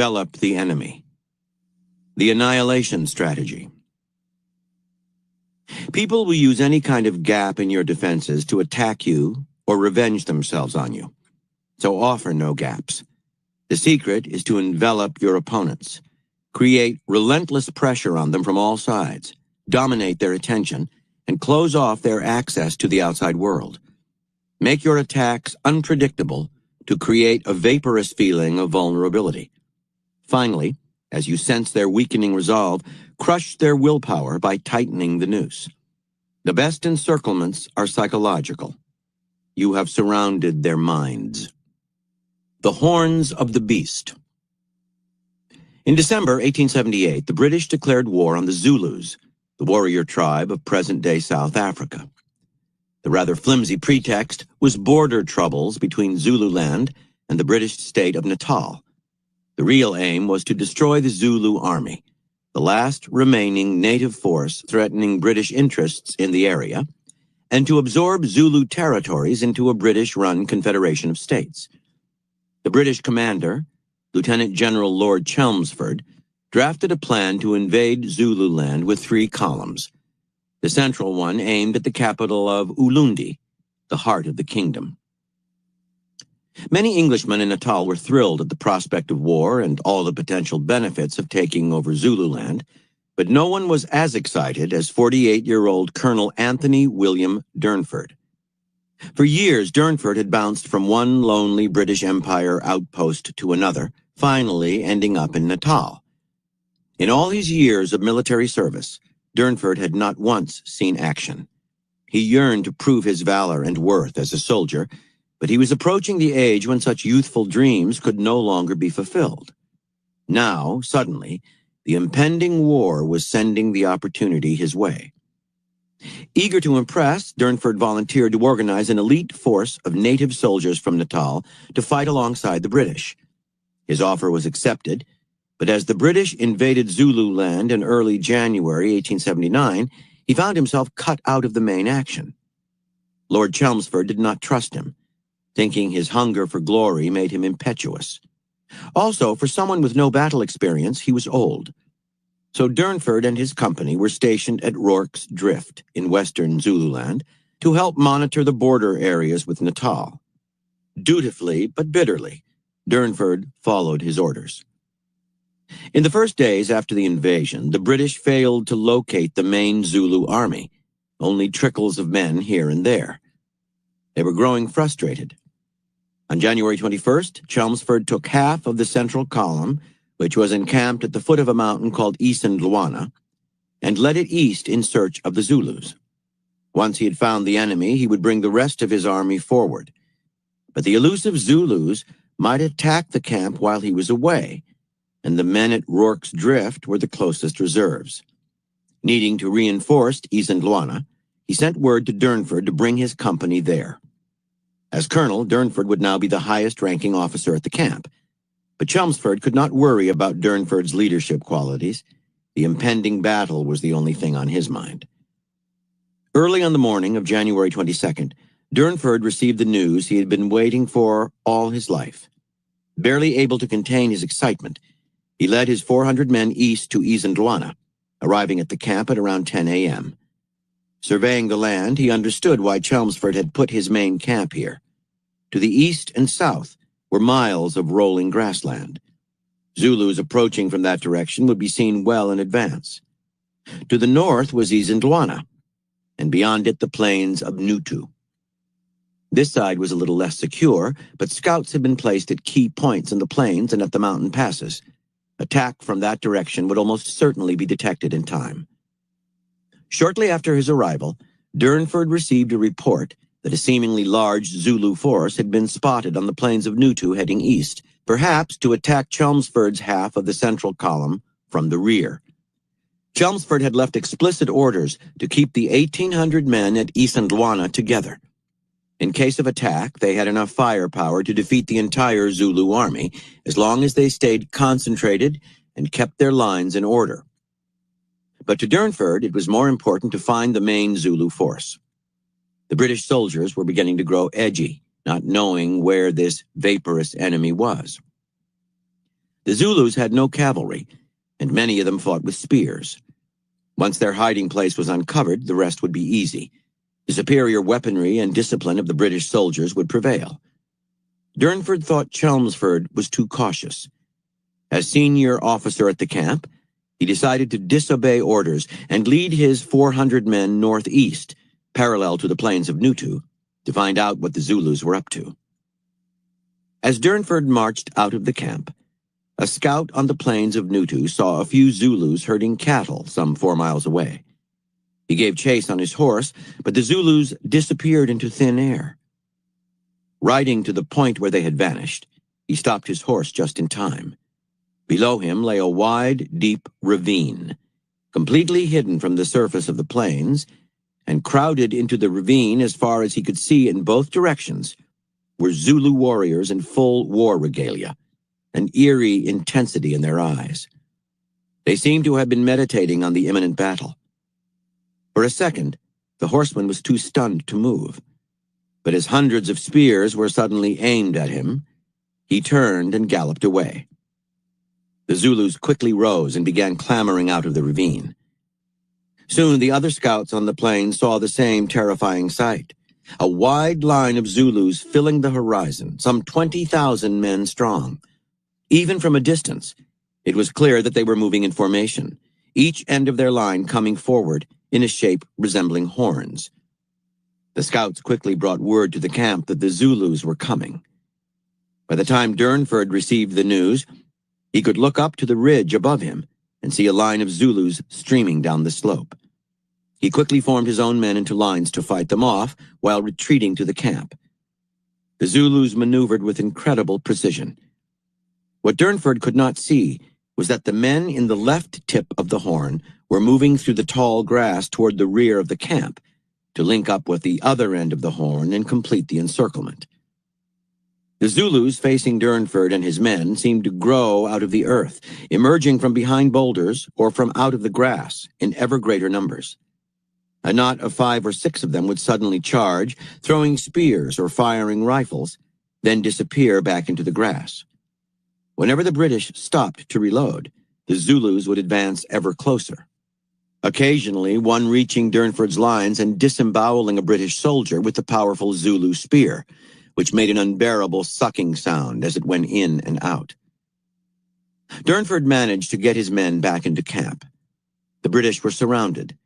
Envelop the enemy. The annihilation strategy. People will use any kind of gap in your defenses to attack you or revenge themselves on you. So offer no gaps. The secret is to envelop your opponents. Create relentless pressure on them from all sides, dominate their attention, and close off their access to the outside world. Make your attacks unpredictable to create a vaporous feeling of vulnerability. Finally, as you sense their weakening resolve, crush their willpower by tightening the noose. The best encirclements are psychological. You have surrounded their minds. The Horns of the Beast. In December 1878, the British declared war on the Zulus, the warrior tribe of present-day South Africa. The rather flimsy pretext was border troubles between Zululand and the British state of Natal. The real aim was to destroy the Zulu army, the last remaining native force threatening British interests in the area, and to absorb Zulu territories into a British-run confederation of states. The British commander, Lieutenant General Lord Chelmsford, drafted a plan to invade Zululand with 3 columns. The central one aimed at the capital of Ulundi, the heart of the kingdom. Many Englishmen in Natal were thrilled at the prospect of war and all the potential benefits of taking over Zululand, but no one was as excited as 48-year-old Colonel Anthony William Durnford. For years, Durnford had bounced from one lonely British Empire outpost to another, finally ending up in Natal. In all his years of military service, Durnford had not once seen action. He yearned to prove his valor and worth as a soldier, but he was approaching the age when such youthful dreams could no longer be fulfilled. Now, suddenly, the impending war was sending the opportunity his way. Eager to impress, Durnford volunteered to organize an elite force of native soldiers from Natal to fight alongside the British. His offer was accepted, but as the British invaded Zululand in early January 1879, he found himself cut out of the main action. Lord Chelmsford did not trust him, thinking his hunger for glory made him impetuous. Also, for someone with no battle experience, he was old. So Durnford and his company were stationed at Rorke's Drift in western Zululand to help monitor the border areas with Natal. Dutifully but bitterly, Durnford followed his orders. In the first days after the invasion, the British failed to locate the main Zulu army, only trickles of men here and there. They were growing frustrated. On January 21st, Chelmsford took half of the central column, which was encamped at the foot of a mountain called Isandlwana, and led it east in search of the Zulus. Once he had found the enemy, he would bring the rest of his army forward. But the elusive Zulus might attack the camp while he was away, and the men at Rorke's Drift were the closest reserves. Needing to reinforce Isandlwana, he sent word to Durnford to bring his company there. As colonel, Durnford would now be the highest-ranking officer at the camp, but Chelmsford could not worry about Durnford's leadership qualities. The impending battle was the only thing on his mind. Early on the morning of January 22nd, Durnford received the news he had been waiting for all his life. Barely able to contain his excitement, he led his 400 men east to Isandlwana, arriving at the camp at around 10 a.m. Surveying the land, he understood why Chelmsford had put his main camp here. To the east and south were miles of rolling grassland. Zulus approaching from that direction would be seen well in advance. To the north was Isandlwana, and beyond it the plains of Nutu. This side was a little less secure, but scouts had been placed at key points in the plains and at the mountain passes. Attack from that direction would almost certainly be detected in time. Shortly after his arrival, Durnford received a report that a seemingly large Zulu force had been spotted on the plains of Nutu heading east, perhaps to attack Chelmsford's half of the central column from the rear. Chelmsford had left explicit orders to keep the 1,800 men at Isandlwana together. In case of attack, they had enough firepower to defeat the entire Zulu army, as long as they stayed concentrated and kept their lines in order. But to Durnford, it was more important to find the main Zulu force. The British soldiers were beginning to grow edgy, not knowing where this vaporous enemy was. The Zulus had no cavalry, and many of them fought with spears. Once their hiding place was uncovered, the rest would be easy. The superior weaponry and discipline of the British soldiers would prevail. Durnford thought Chelmsford was too cautious. As senior officer at the camp, he decided to disobey orders and lead his 400 men northeast, parallel to the plains of Nutu, to find out what the Zulus were up to. As Durnford marched out of the camp, a scout on the plains of Nutu saw a few Zulus herding cattle some 4 miles away. He gave chase on his horse, but the Zulus disappeared into thin air. Riding to the point where they had vanished, he stopped his horse just in time. Below him lay a wide, deep ravine, completely hidden from the surface of the plains, and crowded into the ravine as far as he could see in both directions were Zulu warriors in full war regalia, an eerie intensity in their eyes. They seemed to have been meditating on the imminent battle. For a second, the horseman was too stunned to move, but as hundreds of spears were suddenly aimed at him, he turned and galloped away. The Zulus quickly rose and began clambering out of the ravine. Soon the other scouts on the plain saw the same terrifying sight, a wide line of Zulus filling the horizon, some 20,000 men strong. Even from a distance, it was clear that they were moving in formation, each end of their line coming forward in a shape resembling horns. The scouts quickly brought word to the camp that the Zulus were coming. By the time Durnford received the news, he could look up to the ridge above him and see a line of Zulus streaming down the slope. He quickly formed his own men into lines to fight them off while retreating to the camp. The Zulus maneuvered with incredible precision. What Durnford could not see was that the men in the left tip of the horn were moving through the tall grass toward the rear of the camp to link up with the other end of the horn and complete the encirclement. The Zulus facing Durnford and his men seemed to grow out of the earth, emerging from behind boulders or from out of the grass in ever greater numbers. A knot of 5 or 6 of them would suddenly charge, throwing spears or firing rifles, then disappear back into the grass. Whenever the British stopped to reload, the Zulus would advance ever closer. Occasionally, one reaching Durnford's lines and disemboweling a British soldier with the powerful Zulu spear, which made an unbearable sucking sound as it went in and out. Durnford managed to get his men back into camp. The British were surrounded,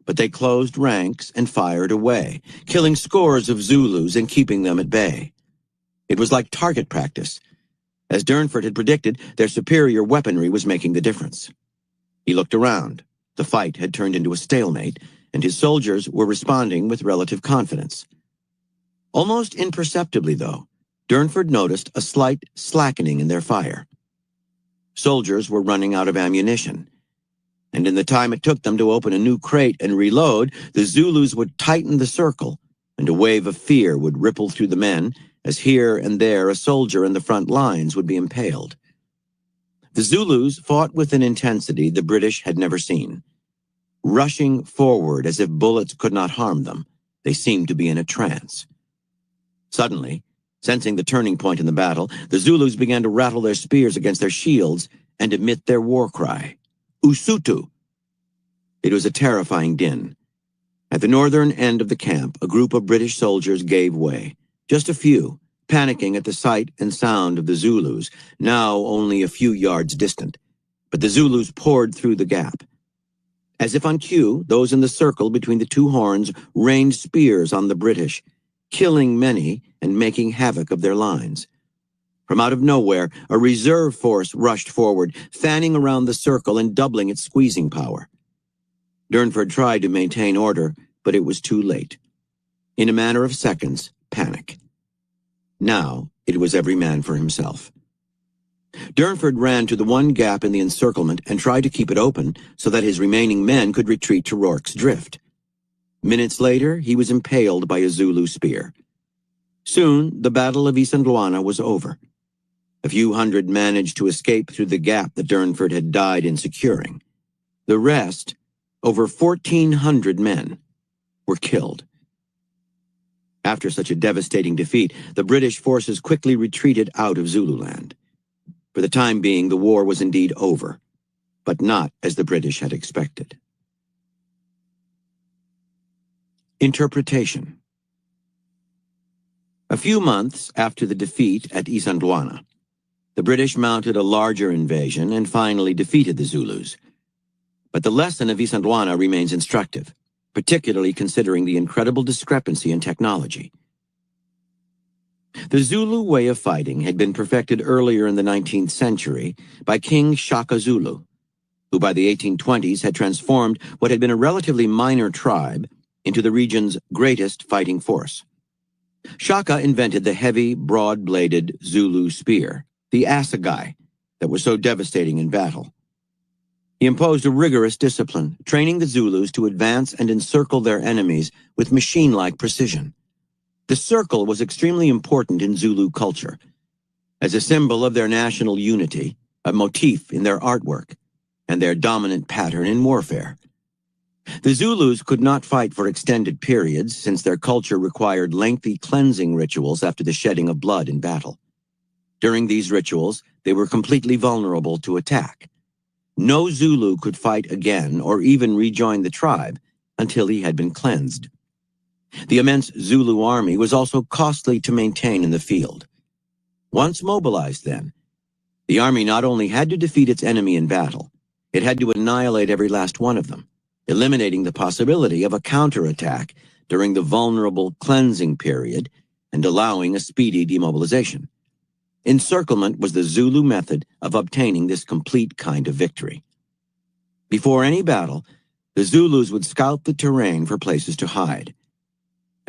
but they closed ranks and fired away, killing scores of Zulus and keeping them at bay. It was like target practice. As Durnford had predicted, their superior weaponry was making the difference. He looked around. The fight had turned into a stalemate, and his soldiers were responding with relative confidence. Almost imperceptibly, though, Durnford noticed a slight slackening in their fire. Soldiers were running out of ammunition, and in the time it took them to open a new crate and reload, the Zulus would tighten the circle, and a wave of fear would ripple through the men as here and there a soldier in the front lines would be impaled. The Zulus fought with an intensity the British had never seen. Rushing forward as if bullets could not harm them, they seemed to be in a trance. Suddenly, sensing the turning point in the battle, the Zulus began to rattle their spears against their shields and emit their war cry, Usutu. It was a terrifying din. At the northern end of the camp, a group of British soldiers gave way. Just a few, panicking at the sight and sound of the Zulus, now only a few yards distant. But the Zulus poured through the gap. As if on cue, those in the circle between the two horns rained spears on the British, killing many and making havoc of their lines. From out of nowhere, a reserve force rushed forward, fanning around the circle and doubling its squeezing power. Durnford tried to maintain order, but it was too late. In a matter of seconds, panic. Now, it was every man for himself. Durnford ran to the one gap in the encirclement and tried to keep it open so that his remaining men could retreat to Rorke's Drift. Minutes later, he was impaled by a Zulu spear. Soon, the Battle of Isandlwana was over. A few hundred managed to escape through the gap that Durnford had died in securing. The rest, over 1,400 men, were killed. After such a devastating defeat, the British forces quickly retreated out of Zululand. For the time being, the war was indeed over, but not as the British had expected. Interpretation. A few months after the defeat at Isandlwana, the British mounted a larger invasion and finally defeated the Zulus. But the lesson of Isandlwana remains instructive, particularly considering the incredible discrepancy in technology. The Zulu way of fighting had been perfected earlier in the 19th century by King Shaka Zulu, who by the 1820s had transformed what had been a relatively minor tribe into the region's greatest fighting force. Shaka invented the heavy, broad-bladed Zulu spear, the assegai, that was so devastating in battle. He imposed a rigorous discipline, training the Zulus to advance and encircle their enemies with machine-like precision. The circle was extremely important in Zulu culture, as a symbol of their national unity, a motif in their artwork, and their dominant pattern in warfare. The Zulus could not fight for extended periods since their culture required lengthy cleansing rituals after the shedding of blood in battle. During these rituals, they were completely vulnerable to attack. No Zulu could fight again or even rejoin the tribe until he had been cleansed. The immense Zulu army was also costly to maintain in the field. Once mobilized, then, the army not only had to defeat its enemy in battle, it had to annihilate every last one of them, eliminating the possibility of a counterattack during the vulnerable cleansing period and allowing a speedy demobilization. Encirclement was the Zulu method of obtaining this complete kind of victory. Before any battle, the Zulus would scout the terrain for places to hide.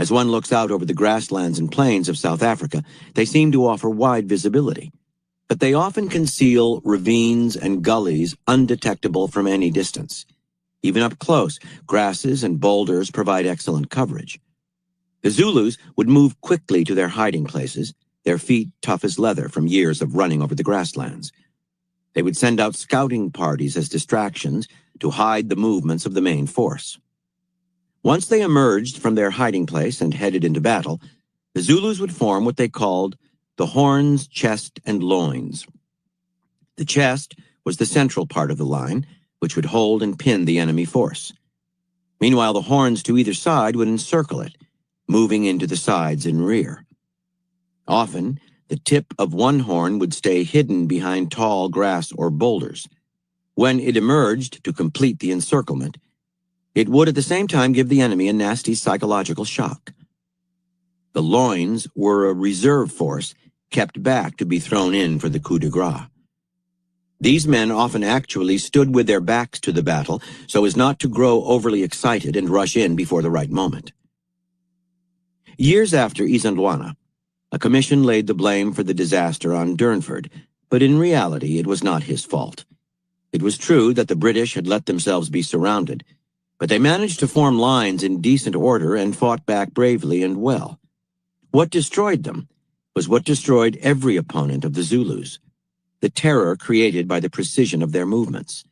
As one looks out over the grasslands and plains of South Africa, they seem to offer wide visibility, but they often conceal ravines and gullies undetectable from any distance. Even up close, grasses and boulders provide excellent coverage. The Zulus would move quickly to their hiding places, their feet tough as leather from years of running over the grasslands. They would send out scouting parties as distractions to hide the movements of the main force. Once they emerged from their hiding place and headed into battle, the Zulus would form what they called the horns, chest, and loins. The chest was the central part of the line, which would hold and pin the enemy force. Meanwhile, the horns to either side would encircle it, moving into the sides and rear. Often, the tip of one horn would stay hidden behind tall grass or boulders. When it emerged to complete the encirclement, it would at the same time give the enemy a nasty psychological shock. The loins were a reserve force kept back to be thrown in for the coup de grace. These men often actually stood with their backs to the battle so as not to grow overly excited and rush in before the right moment. Years after Isandlwana, a commission laid the blame for the disaster on Durnford, but in reality it was not his fault. It was true that the British had let themselves be surrounded, but they managed to form lines in decent order and fought back bravely and well. What destroyed them was what destroyed every opponent of the Zulus: the terror created by the precision of their movements,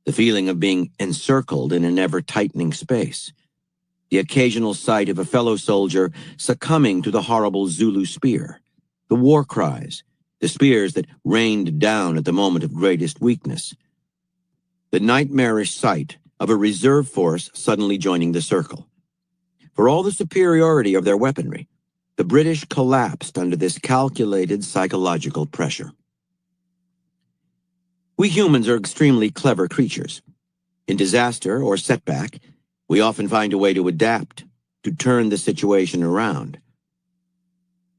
the feeling of being encircled in an ever-tightening space, the occasional sight of a fellow soldier succumbing to the horrible Zulu spear, the war cries, the spears that rained down at the moment of greatest weakness, the nightmarish sight of a reserve force suddenly joining the circle. For all the superiority of their weaponry, the British collapsed under this calculated psychological pressure. We humans are extremely clever creatures. In disaster or setback, we often find a way to adapt, to turn the situation around.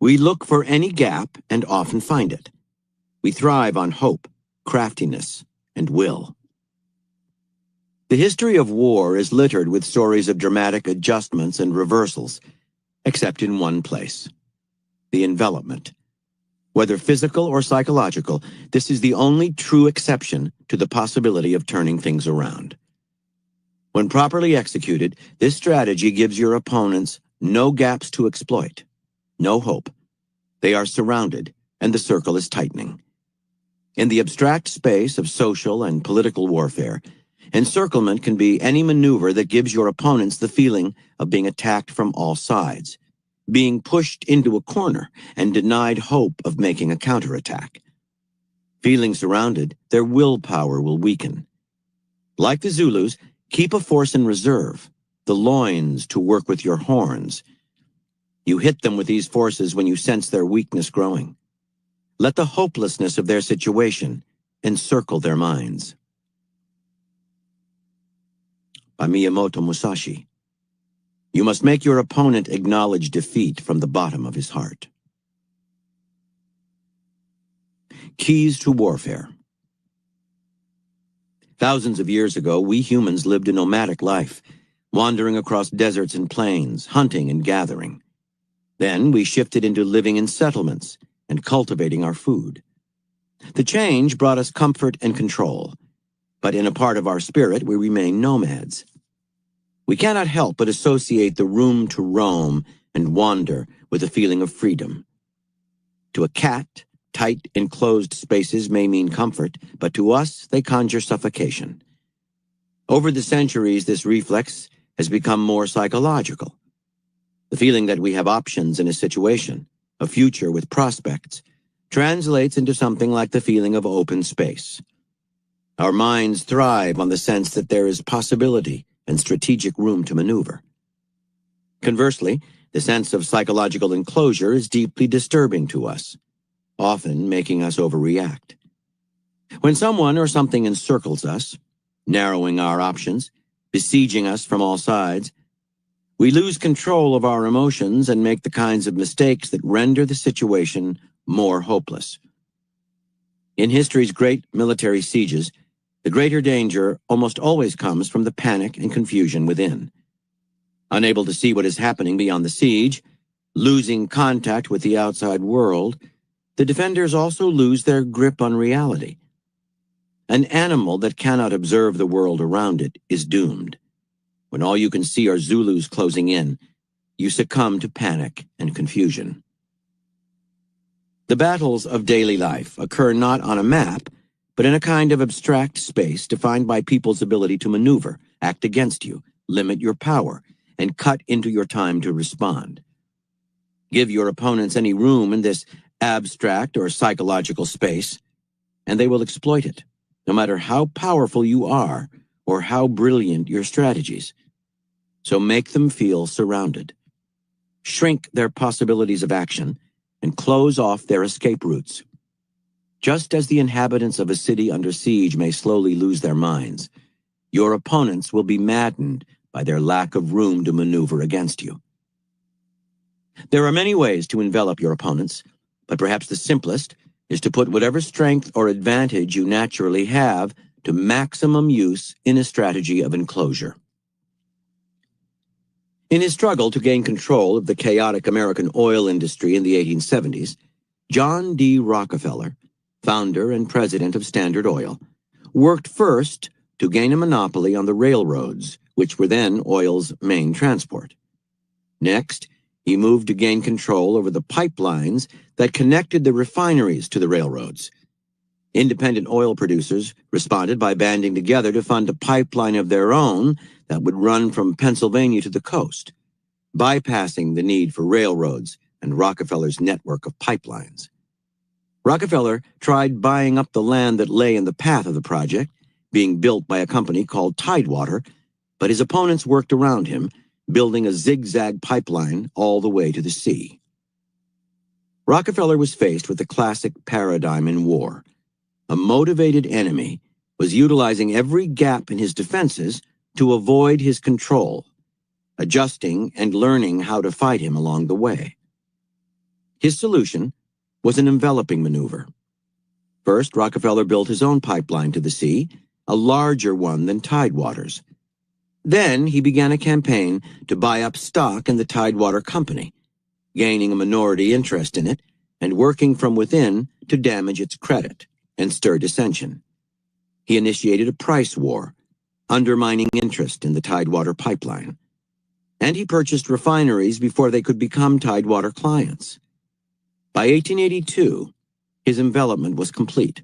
We look for any gap and often find it. We thrive on hope, craftiness, and will. The history of war is littered with stories of dramatic adjustments and reversals, except in one place: the envelopment. Whether physical or psychological, this is the only true exception to the possibility of turning things around. When properly executed, this strategy gives your opponents no gaps to exploit, no hope. They are surrounded, and the circle is tightening. In the abstract space of social and political warfare, encirclement can be any maneuver that gives your opponents the feeling of being attacked from all sides, being pushed into a corner and denied hope of making a counterattack. Feeling surrounded, their willpower will weaken. Like the Zulus, keep a force in reserve, the loins to work with your horns. You hit them with these forces when you sense their weakness growing. Let the hopelessness of their situation encircle their minds. By Miyamoto Musashi. You must make your opponent acknowledge defeat from the bottom of his heart. Keys to warfare. Thousands of years ago, we humans lived a nomadic life, wandering across deserts and plains, hunting and gathering. Then we shifted into living in settlements and cultivating our food. The change brought us comfort and control, but in a part of our spirit we remain nomads. We cannot help but associate the room to roam and wander with a feeling of freedom. To a cat, tight, enclosed spaces may mean comfort, but to us they conjure suffocation. Over the centuries, this reflex has become more psychological. The feeling that we have options in a situation, a future with prospects, translates into something like the feeling of open space. Our minds thrive on the sense that there is possibility and strategic room to maneuver. Conversely, the sense of psychological enclosure is deeply disturbing to us, often making us overreact. When someone or something encircles us, narrowing our options, besieging us from all sides, we lose control of our emotions and make the kinds of mistakes that render the situation more hopeless. In history's great military sieges, the greater danger almost always comes from the panic and confusion within. Unable to see what is happening beyond the siege, losing contact with the outside world, the defenders also lose their grip on reality. An animal that cannot observe the world around it is doomed. When all you can see are Zulus closing in, you succumb to panic and confusion. The battles of daily life occur not on a map, but in a kind of abstract space defined by people's ability to maneuver, act against you, limit your power, and cut into your time to respond. Give your opponents any room in this abstract or psychological space, and they will exploit it, no matter how powerful you are or how brilliant your strategies. So make them feel surrounded. Shrink their possibilities of action and close off their escape routes. Just as the inhabitants of a city under siege may slowly lose their minds, your opponents will be maddened by their lack of room to maneuver against you. There are many ways to envelop your opponents, but perhaps the simplest is to put whatever strength or advantage you naturally have to maximum use in a strategy of enclosure. In his struggle to gain control of the chaotic American oil industry in the 1870s, John D. Rockefeller, founder and president of Standard Oil, worked first to gain a monopoly on the railroads, which were then oil's main transport. Next, he moved to gain control over the pipelines that connected the refineries to the railroads. Independent oil producers responded by banding together to fund a pipeline of their own that would run from Pennsylvania to the coast, bypassing the need for railroads and Rockefeller's network of pipelines. Rockefeller tried buying up the land that lay in the path of the project, being built by a company called Tidewater, but his opponents worked around him, building a zigzag pipeline all the way to the sea. Rockefeller was faced with the classic paradigm in war. A motivated enemy was utilizing every gap in his defenses to avoid his control, adjusting and learning how to fight him along the way. His solution was an enveloping maneuver. First, Rockefeller built his own pipeline to the sea, a larger one than Tidewater's. Then he began a campaign to buy up stock in the Tidewater Company, gaining a minority interest in it and working from within to damage its credit and stir dissension. He initiated a price war, undermining interest in the Tidewater pipeline. And he purchased refineries before they could become Tidewater clients. By 1882, his envelopment was complete.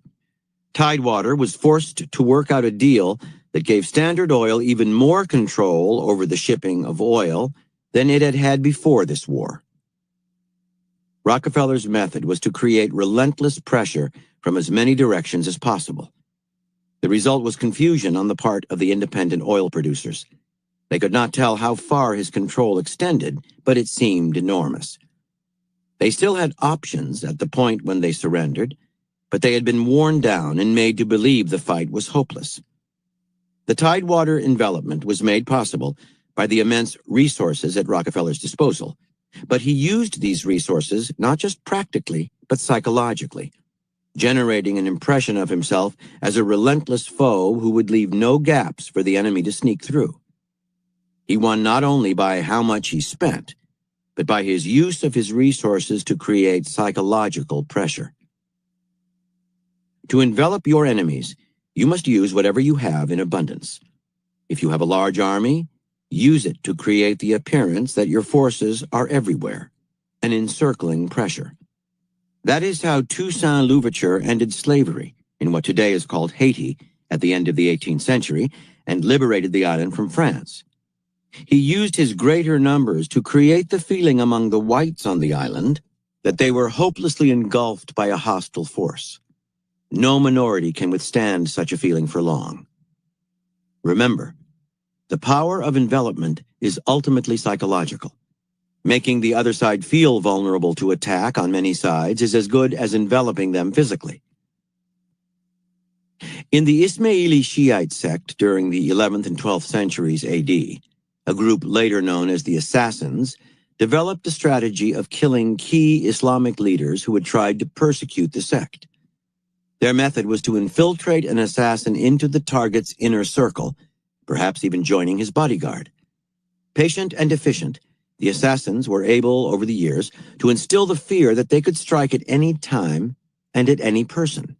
Tidewater was forced to work out a deal that gave Standard Oil even more control over the shipping of oil than it had had before this war. Rockefeller's method was to create relentless pressure from as many directions as possible. The result was confusion on the part of the independent oil producers. They could not tell how far his control extended, but it seemed enormous. They still had options at the point when they surrendered, but they had been worn down and made to believe the fight was hopeless. The Tidewater envelopment was made possible by the immense resources at Rockefeller's disposal, but he used these resources not just practically, but psychologically, generating an impression of himself as a relentless foe who would leave no gaps for the enemy to sneak through. He won not only by how much he spent, but by his use of his resources to create psychological pressure. To envelop your enemies, you must use whatever you have in abundance. If you have a large army, use it to create the appearance that your forces are everywhere, an encircling pressure. That is how Toussaint Louverture ended slavery in what today is called Haiti at the end of the 18th century and liberated the island from France. He used his greater numbers to create the feeling among the whites on the island that they were hopelessly engulfed by a hostile force. No minority can withstand such a feeling for long. Remember, the power of envelopment is ultimately psychological. Making the other side feel vulnerable to attack on many sides is as good as enveloping them physically. In the Ismaili Shiite sect during the 11th and 12th centuries AD, a group later known as the Assassins developed the strategy of killing key Islamic leaders who had tried to persecute the sect. Their method was to infiltrate an assassin into the target's inner circle, perhaps even joining his bodyguard. Patient and efficient, the assassins were able, over the years, to instill the fear that they could strike at any time and at any person.